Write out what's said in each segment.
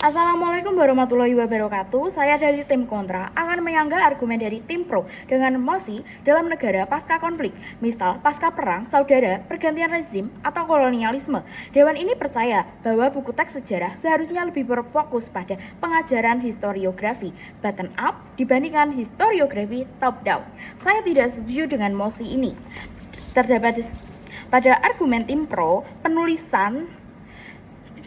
Assalamualaikum warahmatullahi wabarakatuh. Saya dari tim kontra akan menyanggah argumen dari tim pro dengan mosi dalam negara pasca konflik, misal pasca perang, saudara, pergantian rezim, atau kolonialisme. Dewan ini percaya bahwa buku teks sejarah seharusnya lebih berfokus pada pengajaran historiografi bottom up dibandingkan historiografi top down. Saya tidak setuju dengan mosi ini. Terdapat pada argumen tim pro, penulisan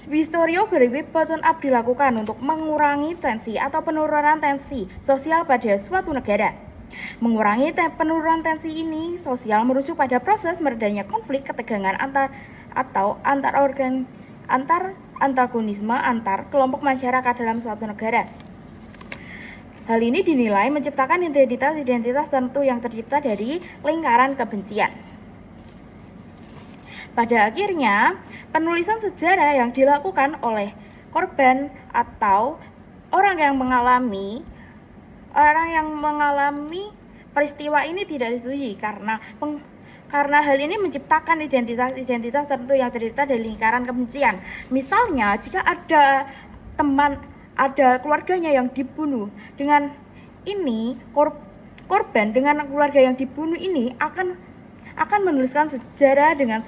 historiografi bottom up dilakukan untuk mengurangi tensi atau penurunan tensi sosial pada suatu negara. Mengurangi penurunan tensi ini sosial merujuk pada proses meredanya konflik ketegangan antagonisme antar kelompok masyarakat dalam suatu negara. Hal ini dinilai menciptakan identitas tertentu yang tercipta dari lingkaran kebencian. Pada akhirnya, penulisan sejarah yang dilakukan oleh korban atau orang yang mengalami peristiwa ini tidak disetujui karena hal ini menciptakan identitas tertentu yang tercipta dari lingkaran kebencian. Misalnya, jika ada keluarganya yang dibunuh, dengan ini korban dengan keluarga yang dibunuh ini akan menuliskan sejarah dengan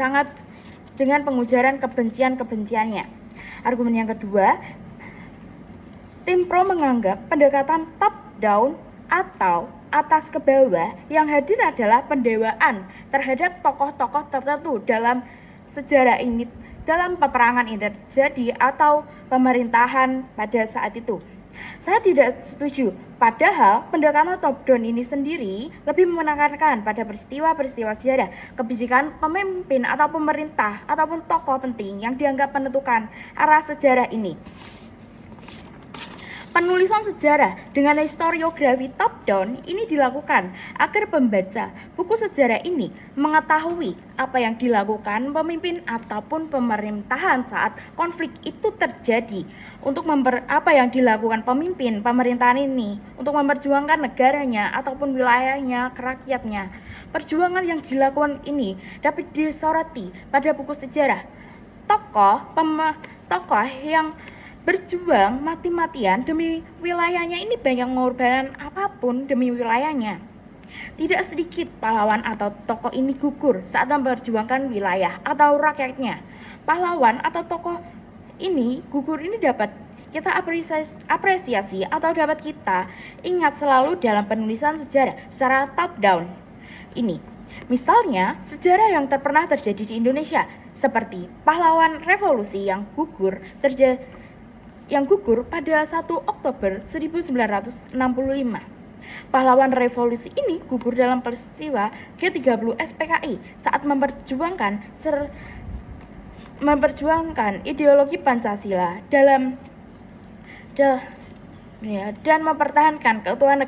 pengujaran kebenciannya. Argumen yang kedua, tim pro menganggap pendekatan top down atau atas ke bawah yang hadir adalah pendewaan terhadap tokoh-tokoh tertentu dalam sejarah ini, dalam peperangan yang terjadi atau pemerintahan pada saat itu. Saya tidak setuju, padahal pendekatan top down ini sendiri lebih menekankan pada peristiwa-peristiwa sejarah, kebijakan pemimpin atau pemerintah ataupun tokoh penting yang dianggap menentukan arah sejarah ini. Penulisan sejarah dengan historiografi top down ini dilakukan agar pembaca buku sejarah ini mengetahui apa yang dilakukan pemimpin ataupun pemerintahan saat konflik itu terjadi, untuk apa yang dilakukan pemimpin pemerintahan ini untuk memperjuangkan negaranya ataupun wilayahnya ke rakyatnya. Perjuangan yang dilakukan ini dapat disoroti pada buku sejarah. Tokoh yang berjuang mati-matian demi wilayahnya ini banyak mengorbankan apapun demi wilayahnya. Tidak sedikit pahlawan atau tokoh ini gugur saat memperjuangkan wilayah atau rakyatnya. Pahlawan atau tokoh ini gugur ini dapat kita apresiasi atau dapat kita ingat selalu dalam penulisan sejarah secara top down ini. Misalnya, sejarah yang pernah terjadi di Indonesia seperti pahlawan revolusi yang gugur pada 1 Oktober 1965. Pahlawan revolusi ini gugur dalam peristiwa G30 SPKI saat memperjuangkan ideologi Pancasila dan mempertahankan keutuhan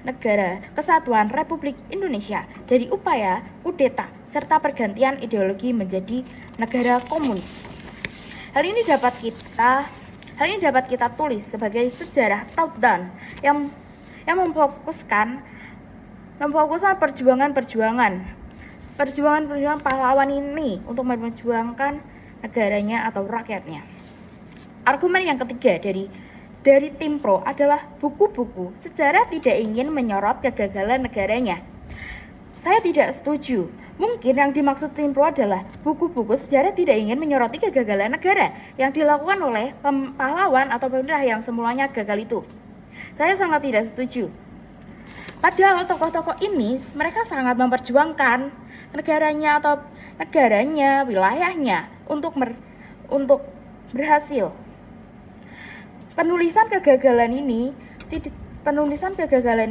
negara Kesatuan Republik Indonesia dari upaya kudeta serta pergantian ideologi menjadi negara komunis. Hal ini dapat kita tulis sebagai sejarah top down yang memfokuskan perjuangan pahlawan ini untuk memperjuangkan negaranya atau rakyatnya. Argumen yang ketiga dari tim pro adalah buku-buku sejarah tidak ingin menyorot kegagalan negaranya. Saya tidak setuju. Mungkin yang dimaksud tim pro adalah buku-buku sejarah tidak ingin menyoroti kegagalan negara yang dilakukan oleh pahlawan atau pemerintah yang semulanya gagal itu. Saya sangat tidak setuju. Padahal tokoh-tokoh ini mereka sangat memperjuangkan negaranya, wilayahnya untuk berhasil. Penulisan kegagalan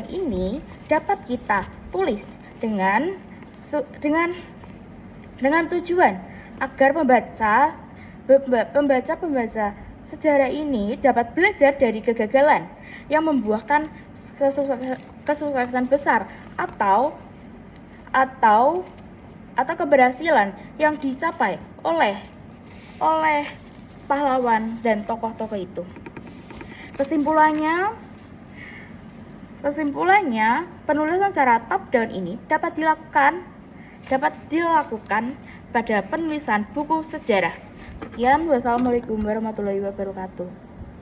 ini dapat kita tulis dengan tujuan agar pembaca sejarah ini dapat belajar dari kegagalan yang membuahkan kesuksesan besar atau keberhasilan yang dicapai oleh pahlawan dan tokoh-tokoh itu. Kesimpulannya, penulisan secara top down ini dapat dilakukan pada penulisan buku sejarah. Sekian, wassalamualaikum warahmatullahi wabarakatuh.